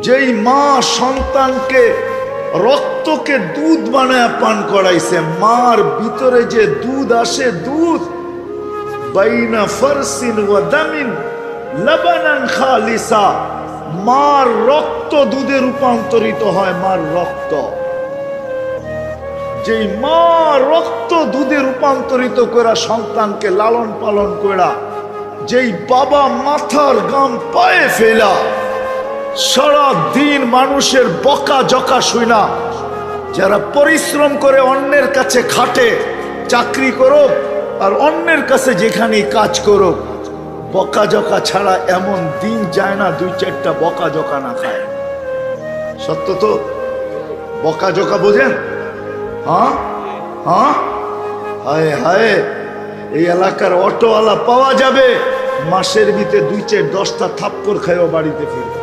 যেই মা সন্তানকে রক্তকে দুধ বানায় পান করাইছে, মার ভিতরে যে দুধ আসে, দুধ বাইনা ফারসিন ওয়া দামিন লাবানান খালিসা, মার রক্ত দুধে রূপান্তরিত হয়। মার রক্ত, যেই মা রক্ত দুধে রূপান্তরিত করা সন্তানকে লালন পালন করা, যেই বাবা মাথার গাম পায়ে ফেলা সারা দিন মানুষের বকা জকা শুনা, যারা পরিশ্রম করে অন্যের কাছে খাটে, চাকরি করো আর অন্যের কাছে যেখানে কাজ করো, বকা জকা ছাড়া এমন দিন যায় না দুই চারটা বকা জকা না খায়। সত্য তো? বকা জকা বোঝেন? হ্যাঁ হ্যাঁ, হায় হায়, এই এলাকার অটোওয়ালা পাওয়া যাবে মাসের ভিতরে 2-4-10টা থাপ্পড় খাইও বাড়িতে ফিরবে।